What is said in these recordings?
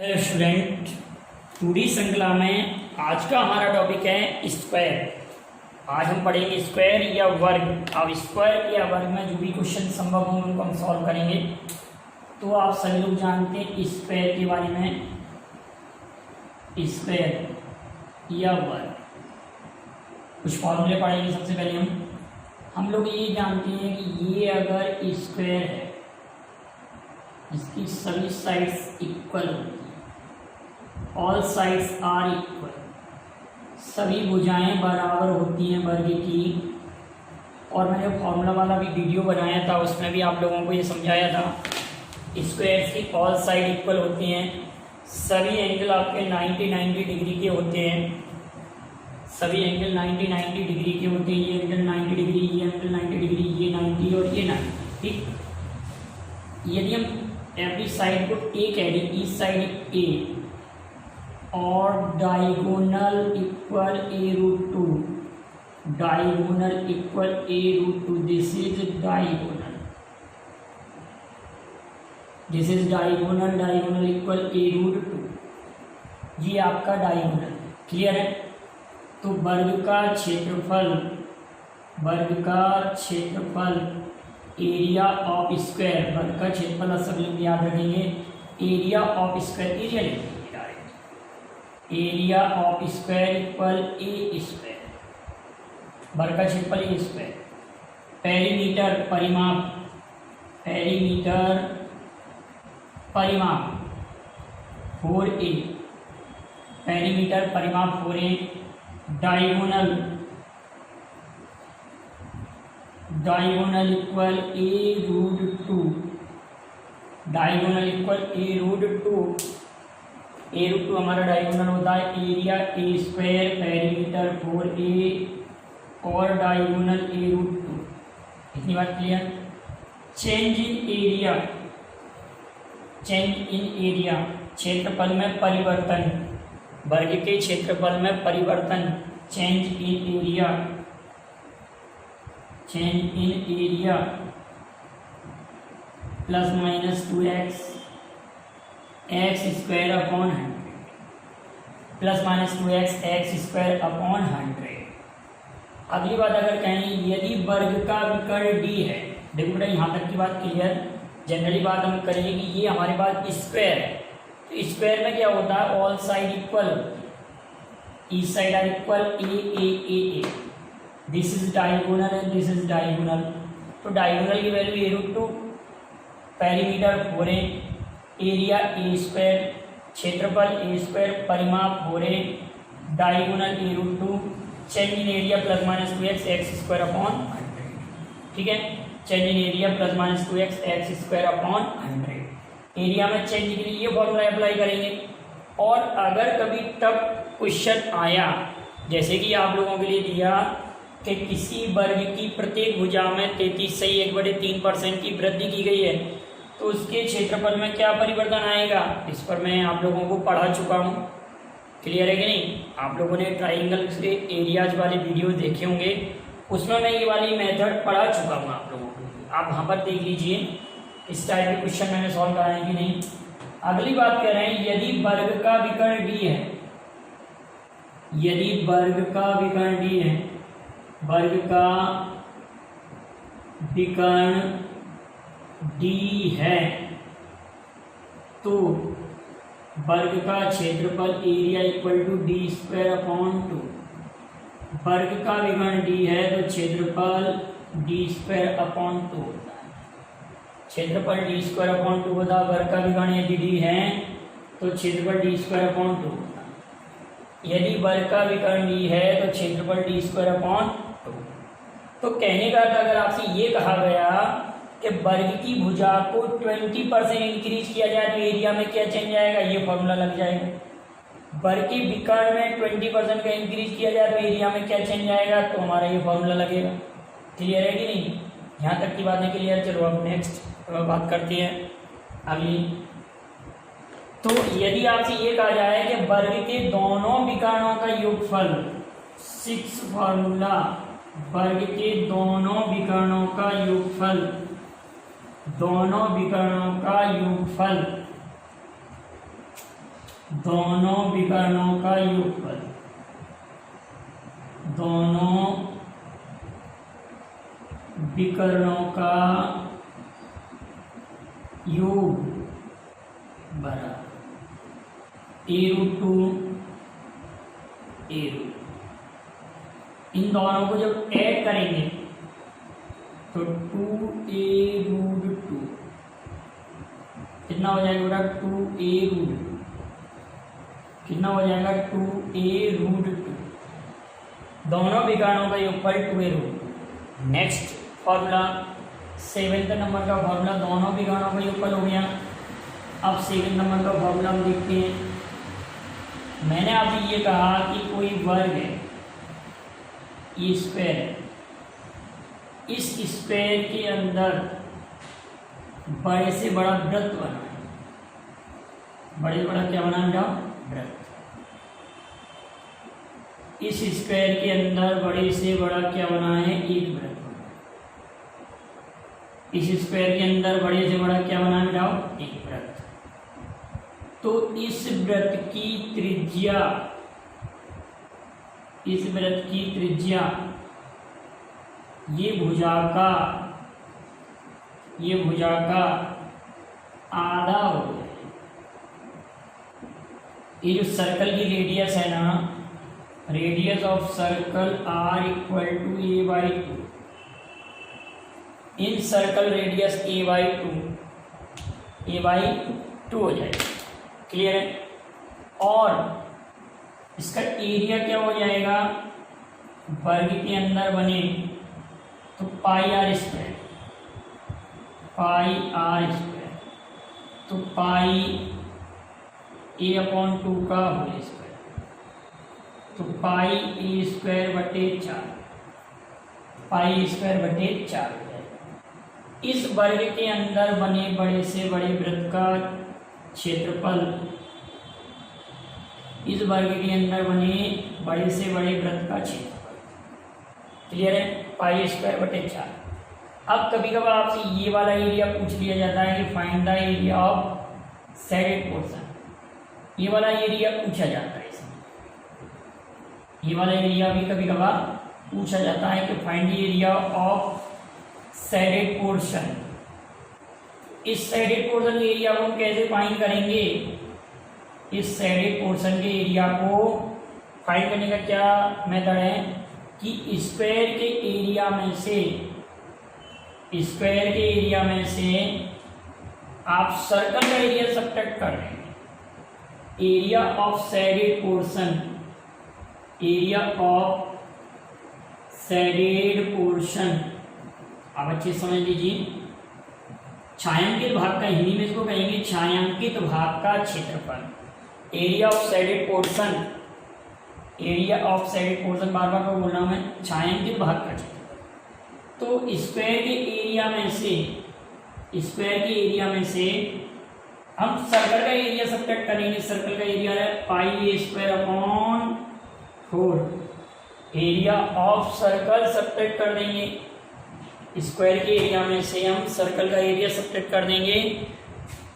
Student, 2D श्रृंखला में आज का हमारा टॉपिक है स्क्वायर। आज हम पढ़ेंगे स्क्वायर या वर्ग। अब स्क्वायर या वर्ग में जो भी क्वेश्चन संभव होंगे उनको हम सॉल्व करेंगे। तो आप सभी लोग जानते हैं स्क्वायर के बारे में, स्क्वायर या वर्ग। कुछ फॉर्मूले पढ़ेंगे। सबसे पहले हम लोग ये जानते हैं कि ये अगर स्क्वायर है, इसकी सभी साइड्स इक्वल होती हैं, ऑल साइड्स आर इक्वल, सभी भुजाएं बराबर होती हैं वर्ग की। और मैंने फॉर्मूला वाला भी वीडियो बनाया था, उसमें भी आप लोगों को ये समझाया था। स्क्वायर्स की ऑल साइड इक्वल होती हैं, सभी एंगल आपके 90 डिग्री के होते हैं, सभी एंगल 90 डिग्री के होते हैं। ये एंगल 90 डिग्री, ये एंगल 90 डिग्री, ये 90 और ये 90। ठीक, यदि हम एवरी साइड को ए कह दें, ईच साइड ए और diagonal equal a root two, diagonal equal a root two, this is diagonal, this is diagonal, diagonal equal a root two, ये आपका डायगोनल। क्लियर है? तो वर्ग का क्षेत्रफल, वर्ग का क्षेत्रफल, एरिया ऑफ स्क्वायर, वर्ग का क्षेत्रफल सब लोग याद रखेंगे। एरिया ऑफ स्क्वायर, एरिया लिखेंगे direct, area of square equal A square, वर्ग का क्षेत्रफल ए स्क्वायर। पेरीमीटर, परिमाप, पेरीमीटर परिमाप 4a, पेरीमीटर परिमाप 4a। Diagonal, diagonal equal a root two, diagonal equal a root to, A root to हमारा diagonal होता है। Area a square, perimeter 4a और डायगोनल ए रूट टू। इतनी बात clear? Change in area, change in area, क्षेत्रफल में परिवर्तन, वर्ग के क्षेत्रफल में परिवर्तन, change in area, change in area plus minus 2x, x square upon 100, plus minus 2x x square upon 100। अगली बात अगर कहें यदि वर्ग का विकर्ण d है, देखो बेटा यहाँ तक की बात क्लियर। जनरली बात हम करेंगे कि ये हमारे पास स्क्वायर है, तो स्क्वायर में क्या होता है, all side equal, each side are equal, a, this is diagonal and this is diagonal. तो डायगोनल की value a root two, perimeter 4a, area a square, क्षेत्रफल ए स्क्वायर, परिमाप 4a, diagonal a root two, change in area plus minus 2x x square upon 100। ठीक है, change in area plus minus 2x x square upon 100। Area में change के लिए ये formula apply करेंगे। और अगर कभी टफ क्वेश्चन आया, जैसे कि आप लोगों के लिए दिया कि किसी वर्ग की प्रत्येक भुजा में 33.1/3% की वृद्धि की गई है, तो उसके क्षेत्रफल में क्या परिवर्तन आएगा, इस पर मैं आप लोगों को पढ़ा चुका हूँ। क्लियर है कि नहीं? आप लोगों ने ट्राइंगल के एरियाज वाले वीडियो देखे होंगे, उसमें मैं ये वाली मेथड पढ़ा चुका हूँ आप लोगों को। आप वहाँ पर देख लीजिए, इस टाइप के क्वेश्चन मैंने सॉल्व कराए कि नहीं। अगली बात कह रहे हैं यदि वर्ग का विकर्ण d है, यदि वर्ग का विकर्ण d है, वर्ग का विकर्ण d है, तो वर्ग का क्षेत्रफल area equal to D square upon 2। वर्ग का विकर्ण d है तो क्षेत्रफल डी स्क्वायर अपॉन 2 होता है, क्षेत्रफल डी स्क्वायर अपॉन 2 होता है। वर्ग का विकर्ण यदि d है तो क्षेत्रफल डी स्क्वायर अपॉन 2 होता है। यदि वर्ग का विकर्ण d है तो क्षेत्रफल डी स्क्वायर अपॉन 2। तो कहने का था, अगर आपसे ये कहा गया कि वर्ग की भुजा को 20% इंक्रीज किया जाए तो एरिया में क्या चेंज आएगा, ये फॉर्मूला लग जाएगा। वर्ग के विकर्ण में 20% का इंक्रीज किया जाए तो एरिया में क्या चेंज आएगा, तो हमारा ये फॉर्मूला लगेगा। क्लियर है कि नहीं? यहाँ तक की बातें क्लियर। चलो अब नेक्स्ट बात करते हैं अगली। तो यदि आपसे ये कहा जाए कि वर्ग के दोनों विकर्णों का योगफल, 6 फॉर्मूला, वर्ग के दोनों विकर्णों का योगफल, दोनों विकर्णों का योगफल दोनों विकर्णों का योगफल, दोनों विकर्णों का योग बराबर a√2 a√2। इन दोनों को जब ऐड करेंगे तो 2a√2 कितना हो जाएगा बेटा, 2a√2 कितना हो जाएगा, 2a√2। दोनों विकर्णों का योगफल 2a√2। नेक्स्ट फॉर्मूला 7 नंबर का फॉर्मूला, दोनों विकर्णों का योगफल हो गया। अब 7 नंबर का फॉर्मूला हम देखते हैं। मैंने आपसे ये कहा कि कोई वर्ग है, ये स्क्वायर है, इस स्क्वायर के अंदर बड़े से बड़ा वृत्त बनाए, बड़े से बड़ा क्या बनाए बेटा, वृत्त। इस स्क्वायर के अंदर बड़े से बड़ा क्या बना है, एक वृत्त बना। इस स्क्वायर के अंदर बड़े से बड़ा क्या बना बेटा, एक वृत्त। तो इस वृत्त की त्रिज्या, इस वृत्त की त्रिज्या ये भुजा का आधा हो जाए। ये जो सर्कल की रेडियस है ना, radius of circle r = a/2। In circle radius a/2 हो जाएगा। क्लियर है। और इसका एरिया क्या हो जाएगा, वर्ग के अंदर बने तो πr², तो पाई a/2 का होल स्क्वायर, तो πa²/4, πa²/4 हो जाएगा। इस वर्ग के अंदर बने बड़े से बड़े वृत्त का क्षेत्रफल, इस वर्ग के अंदर बने बड़े से बड़े वृत्त का क्षेत्रफल, क्लियर है, πa²/4। अब कभी कभार आपसे ये वाला एरिया पूछ लिया जाता है कि find the area of shaded portion, ये वाला एरिया पूछा जाता है इसमें, ये वाला एरिया भी कभी कभार पूछा जाता है कि find the area of shaded portion. इस शेडेड पोर्शन के एरिया को हम कैसे फाइंड करेंगे, इस शेडेड पोर्शन के एरिया को फाइंड करने का क्या मेथड है कि स्क्वायर के एरिया में से आप सर्कल का एरिया सब्ट्रैक्ट कर रहे हैं। एरिया ऑफ शेडेड पोर्शन आप अच्छे समझ लीजिए। छायांकित भाग का, हिंदी में इसको कहेंगे छायांकित भाग का क्षेत्रफल। एरिया ऑफ शेडेड पोर्शन, बार बार को बोल रहा हूं मैं, छायांकित भाग का क्षेत्रफल। तो स्क्वायर के एरिया में से हम सर्कल का एरिया सब्ट्रैक्ट करेंगे। सर्कल का एरिया है πa²/4, area of circle subtract कर देंगे। स्क्वायर के एरिया में से हम सर्कल का एरिया सब्ट्रैक्ट कर देंगे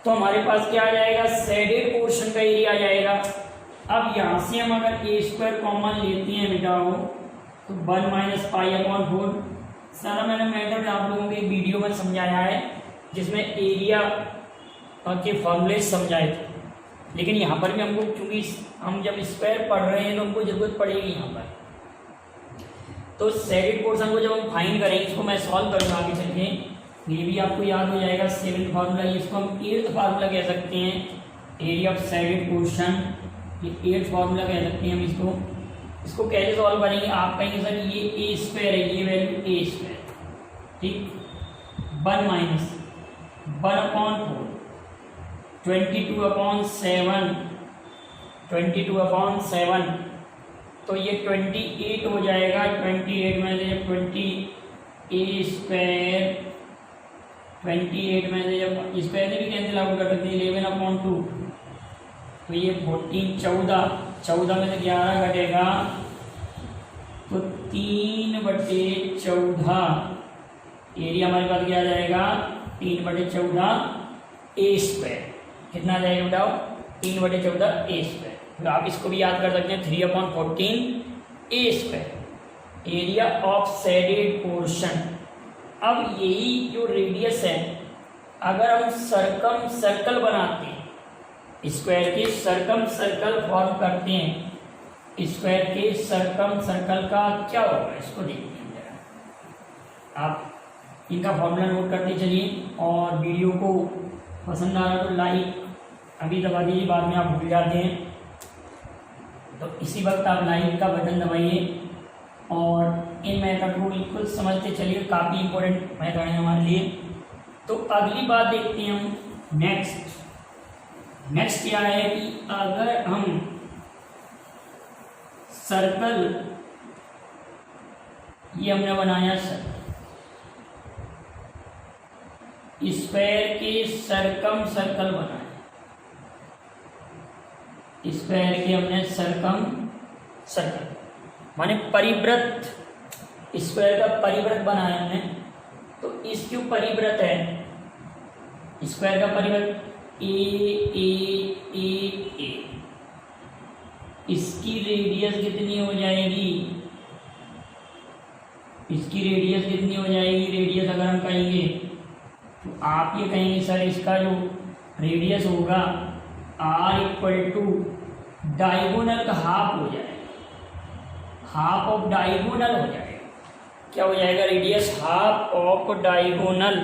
तो हमारे पास क्या आ जाएगा, शेडेड पोर्शन का एरिया आ जाएगा। अब यहाँ से हम अगर a² कॉमन लेते हैं बेटाओ तो 1 - π/4। सारा मैंने मेथड आप लोगों के वीडियो में समझाया है जिसमें एरिया के फॉर्मूले समझाए थे, लेकिन यहाँ पर भी हमको, क्योंकि हम जब स्क्वायर पढ़ रहे हैं तो हमको जरूरत पड़ेगी यहाँ पर। तो शेडेड पोर्शन को जब हम फाइंड करेंगे, इसको मैं सॉल्व करूँगा आगे चल के, ये भी आपको याद हो जाएगा। 7th फार्मूला, इसको हम 8th फार्मूला कह सकते हैं, एरिया ऑफ शेडेड पोर्शन, ये 8th फार्मूला कह सकते हैं हम इसको कैसे सॉल्व करेंगे। आप कहेंगे सर ये a² है, ये वैल्यू a², ठीक, 1 - 1/4, 22/7, तो ये 28 हो जाएगा। 28 में से जब 28 में से जब स्क्वायर भी कैंसिल आउट कर सकते हैं, 11/2, तो ये 14 में से 11 घटेगा तो 3/14 एरिया हमारे पास क्या आ जाएगा, 3/14 a²। कितना आ जाएगा बताओ, 3/14 ए स्क्वायर। फिर आप इसको भी याद कर सकते हैं 3/14 a square, area of shaded portion. अब यही जो रेडियस है, अगर हम सर्कल बनाते हैं, स्क्वायर के सर्कल फॉर्म करते हैं, स्क्वायर के सर्कल का क्या होगा इसको देखते हैं जरा। आप इनका फॉर्मूला नोट करते चलिए, और वीडियो को पसंद आ रहा तो लाइक अभी दबा दीजिए, बाद में आप भूल जाते हैं, तो इसी वक्त आप लाइक का बटन दबाइए और इन मेथड को बिल्कुल समझते चलिए, काफ़ी इंपॉर्टेंट मेथड है हमारे लिए। तो अगली बात देखते हैं हम नेक्स्ट क्या है कि अगर हम सर्कल, ये हमने बनाया सर्कल, स्क्वायर के सर्कल बनाए, स्क्वायर के हमने सर्कल माने परिवृत्त, स्क्वायर का परिवृत्त बनाया हमने। तो इसके परिवृत्त है, स्क्वायर का परिवृत्त ए, इसकी रेडियस कितनी हो जाएगी, रेडियस अगर हम कहेंगे तो आप ये कहेंगे सर इसका जो रेडियस होगा r = डायगोनल का हाफ हो जाएगा, हाफ ऑफ डायगोनल हो जाएगा। क्या हो जाएगा, radius half of diagonal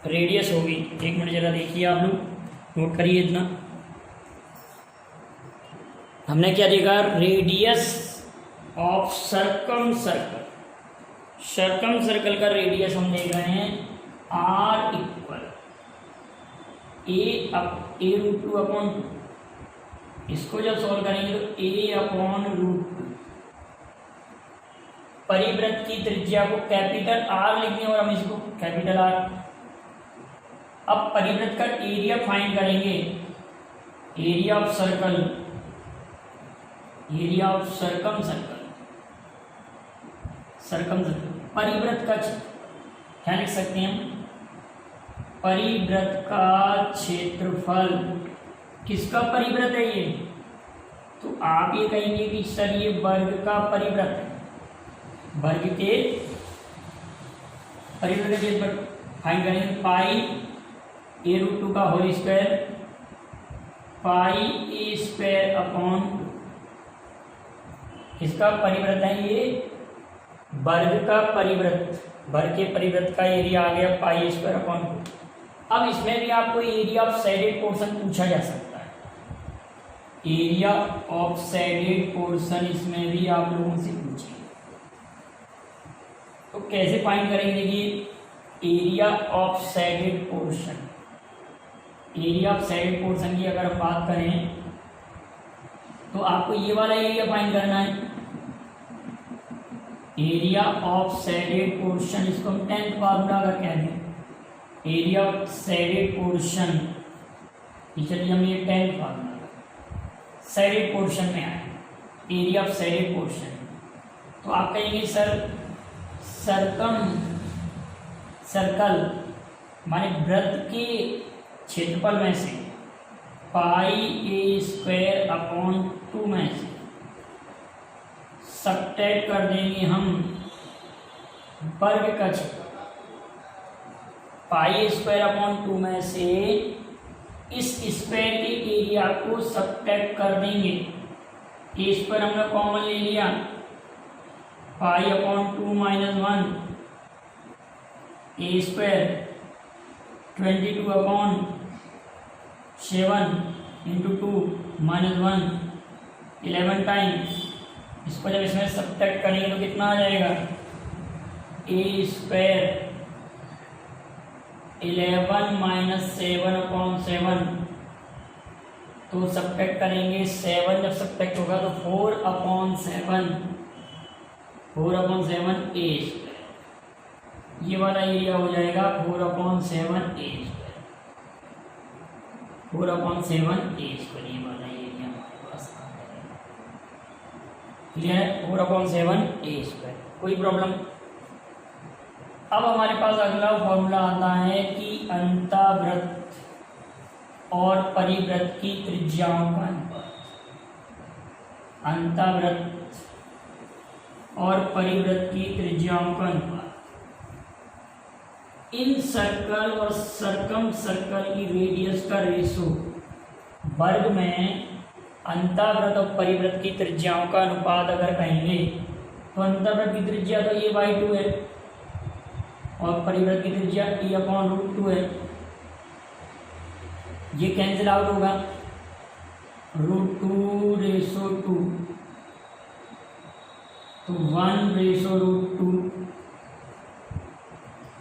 radius होगी। एक मिनट जरा देखिए, आप लोग नोट करिए इतना। हमने क्या देखा, रेडियस ऑफ सर्कल का रेडियस हम देख रहे हैं r = a√2/2। इसको जब सॉल्व करेंगे तो a/√2। परिवृत्त की त्रिज्या को कैपिटल R लिखेंगे और हम इसको कैपिटल R। अब परिवृत्त का एरिया फाइंड करेंगे, एरिया ऑफ सर्कल, परिवृत्त का क्या लिख सकते हैं हम, परिवृत्त का क्षेत्रफल। किसका परिवृत्त है ये, तो आप ये कहेंगे कि सर ये वर्ग का परिवृत्त है, वर्ग के परिवृत्त का क्षेत्रफल फाइंड करेंगे, पाई a√2 का होल स्क्वायर, पाई a² इसका परिवृत्त है, ये वर्ग का परिवृत्त, वर्ग के परिवृत्त का एरिया आ गया πa²/2। अब इसमें भी आपको एरिया ऑफ शेडेड पोर्शन पूछा जा सकता है, एरिया ऑफ शेडेड पोर्शन इसमें भी आप लोगों से पूछेंगे। तो कैसे फाइंड करेंगे, देखिए area of shaded portion, area of shaded portion की अगर हम बात करें तो आपको ये वाला एरिया फाइंड करना है, एरिया ऑफ शेडेड पोर्शन, इसको हम 10th फार्मूला अगर कह दें, एरिया ऑफ शेडेड पोर्शन, चलिए हम ये 10th फार्मूला शेडेड पोर्शन में आए, एरिया ऑफ शेडेड पोर्शन। तो आप कहेंगे सर सर्कल माने वृत्त के क्षेत्रफल में से πa²/2 में से सब्ट्रैक्ट कर देंगे हम वर्ग का क्षेत्रफल, πa²/2 में से इस स्क्वायर के एरिया को सब्ट्रैक्ट कर देंगे। a² हमने कॉमन ले लिया, π/2 - 1 a² 22/7 × 2 - 1 11 टाइम्स। इसको जब इसमें सब्ट्रैक्ट करेंगे तो कितना आ जाएगा, a² 11 - 7/7। तो सब्ट्रैक्ट करेंगे 7, जब सब्ट्रैक्ट होगा तो 4/7 a²। ये वाला एरिया हो जाएगा 4/7 a², 4/7 a²। ये वाला एरिया हमारे पास आ जाएगा, क्लियर है, 4/7 a²। कोई प्रॉब्लम। अब हमारे पास अगला फॉर्मूला आता है कि अंतःवृत्त, और परिवृत्त की त्रिज्याओं का अनुपात, अंतःवृत्त और परिवृत्त की त्रिज्याओं का अनुपात। इन सर्कल और सर्कम सर्कल की रेडियस का रेशो वर्ग में अंतःवृत्त और परिवृत्त की त्रिज्याओं का अनुपात अगर कहेंगे तो अंतःवृत्त की त्रिज्या तो a/2 है और परिवृत्त की त्रिज्या t/√2 है। ये कैंसिल आउट होगा, √2/2 तो 1/√2।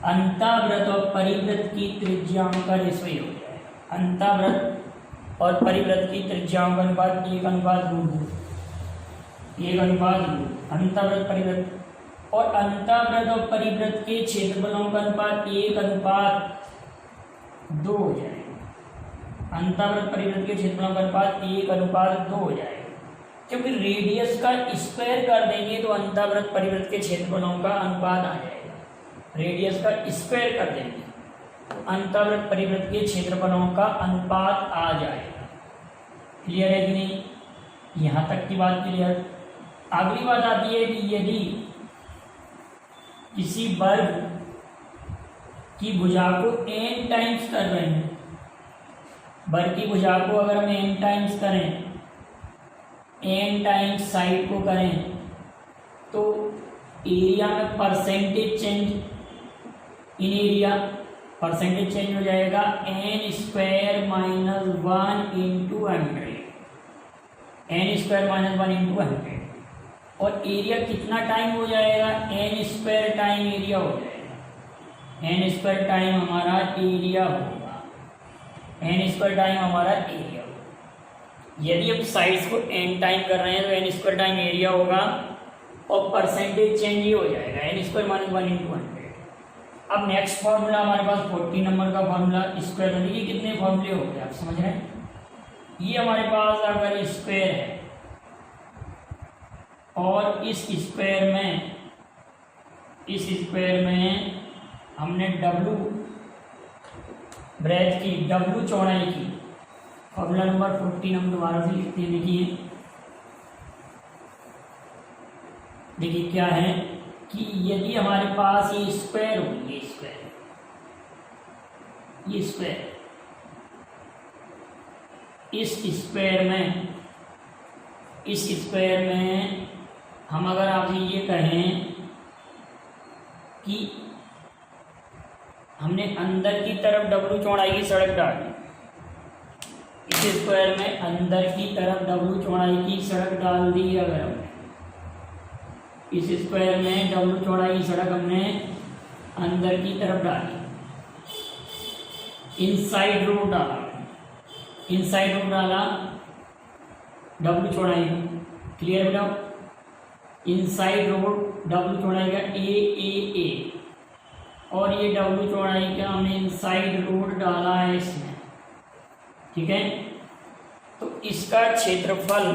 अंतःवृत्त और परिवृत्त की त्रिज्याओं का रेशो ये हो जाएगा, अंतःवृत्त और परिवृत्त की त्रिज्याओं का अनुपात 1:2, 1:2। अंतःवृत्त परिवृत्त और अंतःवृत्त और परिवृत्त के क्षेत्रफलों का अनुपात 1:2 हो जाएगा। अंतःवृत्त परिवृत्त के क्षेत्रफलों का अनुपात 1:2 हो जाएगा, क्योंकि रेडियस का स्क्वायर कर देंगे तो अंतःवृत्त परिवृत्त के क्षेत्रफलों का अनुपात आ जाएगा। रेडियस का स्क्वायर कर देंगे तो अंतःवृत्त परिवृत्त के क्षेत्रफलों का अनुपात आ जाएगा। क्लियर है कि नहीं? यहाँ तक की बात क्लियर। अगली बात आती है कि यदि किसी वर्ग की भुजा को n टाइम्स कर रहे हैं, वर्ग की भुजा को अगर हम n टाइम्स करें, n टाइम्स साइड को करें तो एरिया में percentage change in area, percentage change हो जाएगा n² - 1 × 100, n² - 1 × 100। और एरिया कितना टाइम हो जाएगा? n² टाइम एरिया हो जाएगा, n² टाइम हमारा एरिया होगा, n² टाइम हमारा एरिया होगा। यदि हम साइड्स को n टाइम कर रहे हैं तो n² टाइम एरिया होगा और परसेंटेज चेंज ही हो जाएगा, n² - 1 × 100। अब नेक्स्ट फॉर्मूला हमारे पास 40 नंबर का फॉर्मूला स्क्वायर होने के कितने फॉर्मूले हो गए आप समझ रहे हैं? ये हमारे पास अगर स्क्वायर है और इस स्क्वायर में हमने W ब्रेथ की, W चौड़ाई की, फॉर्मूला नंबर 40 हम दोबारा से लिखते हैं। देखिए क्या है कि यदि हमारे पास ये स्क्वायर हो, ये स्क्वायर इस स्क्वायर में हम अगर आपसे ये कहें कि हमने अंदर की तरफ W चौड़ाई की सड़क डाली, इस स्क्वायर में अंदर की तरफ W चौड़ाई की सड़क डाल दी, अगर हमने इस स्क्वायर में W चौड़ाई की सड़क हमने अंदर की तरफ डाली, इनसाइड रोड डाला, W चौड़ाई, क्लियर बताओ? इनसाइड रोड W चौड़ाई का A और ये W चौड़ाई का हमने इनसाइड रोड डाला है इसमें, ठीक है? तो इसका क्षेत्रफल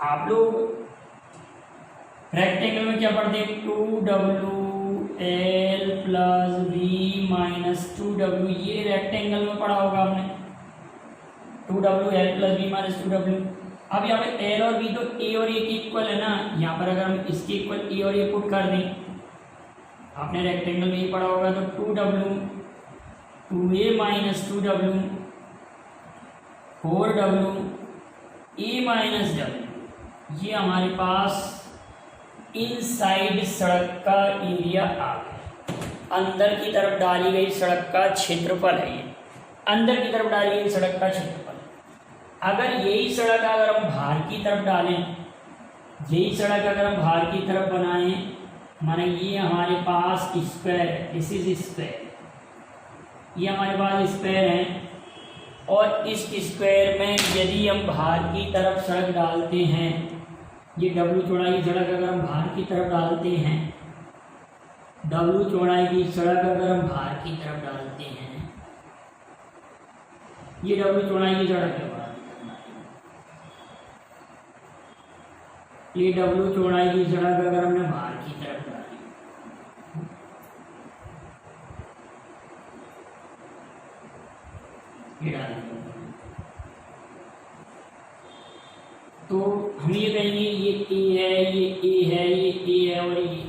आप लोग रेक्टेंगल में क्या पढ़ते हैं? 2WL + V - 2W, ये रेक्टेंगल में पढ़ा होगा आपने, 2WL + V - 2W। अब यहाँ पे L और V तो A और A के इक्वल है ना, यहाँ पर अगर हम इसके इक्वल A और A पुट कर दें, आपने रेक्टेंगल में ये पढ़ा होगा, तो 2W 2A - 2W 4W A - W, ये हमारे पास इनसाइड सड़क का एरिया आ गया। अंदर की तरफ डाली गई सड़क का क्षेत्रफल है ये, अंदर की तरफ डाली गई सड़क का क्षेत्रफल। अगर यही सड़क अगर हम बाहर की तरफ डालें, यही सड़क अगर हम बाहर की तरफ बनाएं, माने ये हमारे पास स्क्वायर है, दिस इज स्क्वायर, ये हमारे पास स्क्वायर है और इस स्क्वायर में यदि हम बाहर की तरफ सड़क डालते हैं, ये W चौड़ाई की सड़क अगर हम बाहर की तरफ डालते हैं, W चौड़ाई की सड़क अगर हम बाहर की तरफ डालते हैं, ये W चौड़ाई की सड़क है, ये W चौड़ाई की सड़क अगर हमने बाहर की तरफ डाली, ये डालेंगे तो हम ये कहेंगे ये ए है, ये ए है, ये ए है और ये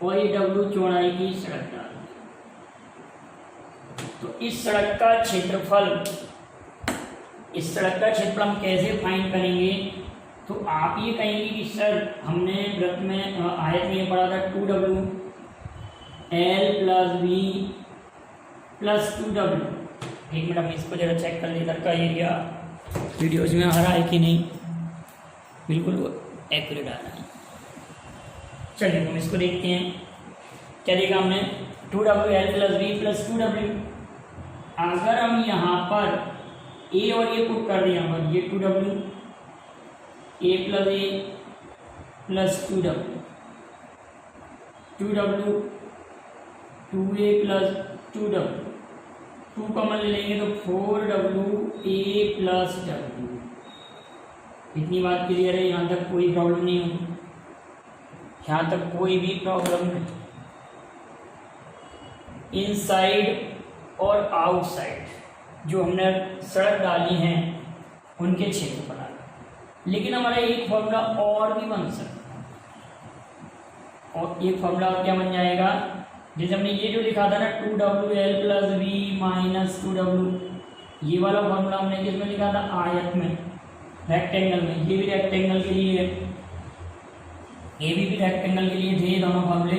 और ये डब्ल्यू चौड़ाई की सड़क डाल दी। तो इस सड़क का क्षेत्रफल हम कैसे फाइंड करेंगे? तो आप ये कहेंगे कि सर हमने वृत्त में आयत में ये पढ़ा था 2W L + V + 2W। एक मिनट हम इसको जरा चेक कर लें, इधर का एरिया वीडियोज में आ रहा है कि नहीं, बिल्कुल एक्यूरेट आ रहा है। चलिए हम इसको देखते हैं क्या देखा हमने 2W L + V + 2W। अगर हम यहाँ पर ए और ये पुट कर दें, यहाँ पर ये 2W A + A + 2W 2W 2A + 2W 2 common ले लेंगे तो 4W A + W। इतनी बात क्लियर है? यहाँ तक कोई प्रॉब्लम नहीं होगी, यहाँ तक कोई भी प्रॉब्लम नहीं। इनसाइड और आउटसाइड जो हमने सड़क डाली हैं उनके क्षेत्रफल आ गए। लेकिन हमारा एक फॉर्मूला और भी बन सकता है, और एक फॉर्मूला क्या बन जाएगा? जैसे हमने ये जो लिखा था ना 2W L + V - 2W, ये वाला फॉर्मूला हमने किसमें लिखा था? आयत में, रेक्टेंगल में। ये भी रेक्टेंगल के लिए है, ये भी रेक्टेंगल के लिए थे दोनों फॉर्मूले।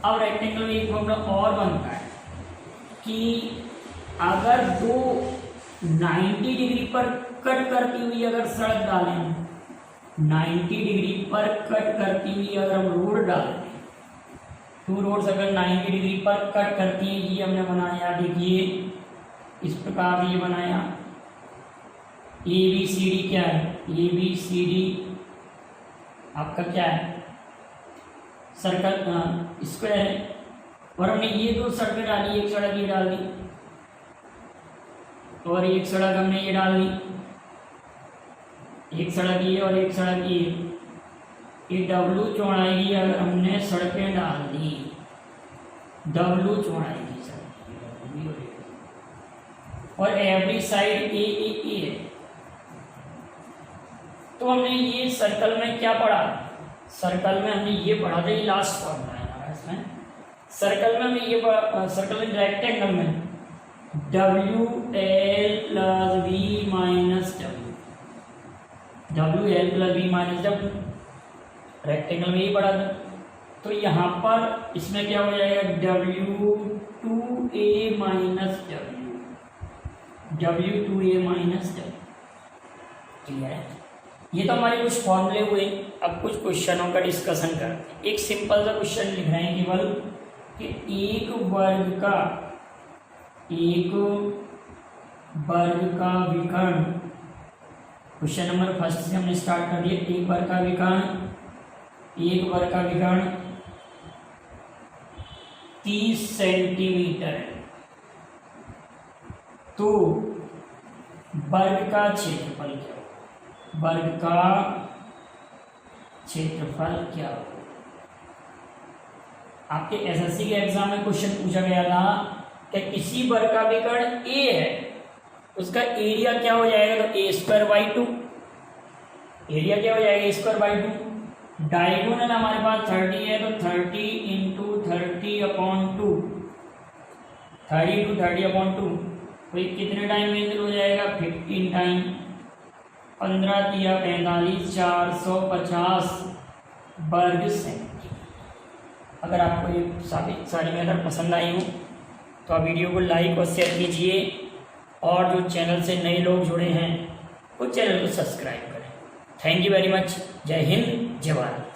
अब रेक्टेंगल में एक फॉर्मूला और बनता है कि अगर दो 90 डिग्री पर कट करती हुई अगर सड़क डालें, 90 डिग्री पर कट करती हुई अगर हम रोड डालें, 2 रोड्स अगर 90 डिग्री पर कट करती हैं, ये हमने बनाया, देखिए इस प्रकार ये बनाया। ABCD क्या है? ABCD आपका क्या है? सर्कल स्क्वायर है। और हमने ये 2 सड़कें डाली, एक सड़क ये डाल दी और एक सड़क हमने ये डाल दी, एक सड़क ये और एक सड़क ये W चौड़ाई की अगर हमने सड़कें डाल दी, W चौड़ाई की सड़क, और एवरी साइड ए है। तो हमने ये सर्कल में क्या पढ़ा? सर्कल में हमने ये पढ़ा था, ये लास्ट फॉर्मूला है हमारा इसमें। सर्कल में हमने ये पढ़ा, सर्कल में रेक्टेंगल में W L + V - W, W L + V - W, rectangle में ही पढ़ा था। तो यहाँ पर इसमें क्या हो जाएगा? W 2A - W 2A - W। Clear है? ये तो हमारे कुछ फॉर्मूले हुए। अब कुछ क्वेश्चनों का डिस्कशन करते हैं। एक सिंपल सा क्वेश्चन लिख रहे हैं केवल कि एक वर्ग का विकर्ण, क्वेश्चन नंबर 1 से हमने स्टार्ट कर दिया। एक वर्ग का विकर्ण 30 सेंटीमीटर है, तो वर्ग का क्षेत्रफल क्या हो? वर्ग का क्षेत्रफल क्या हो? आपके एसएससी के एग्जाम में क्वेश्चन पूछा गया था कि किसी वर्ग का विकर्ण ए है, उसका एरिया क्या हो जाएगा? तो A² / 2। एरिया क्या हो जाएगा? A² / 2। डायगोनल हमारे पास 30 है, तो 30 × 30/2, 30 × 30/2, तो ये कितने टाइम में हो जाएगा? 15 टाइम। 15 × 3 = 45, 450 वर्ग सेंटीमीटर। अगर आपको ये सारी मेथड पसंद आई हो तो आप वीडियो को लाइक और शेयर कीजिए, और जो चैनल से नए लोग जुड़े हैं वो चैनल को सब्सक्राइब करें। Thank you very much. जय हिंद, जय भारत।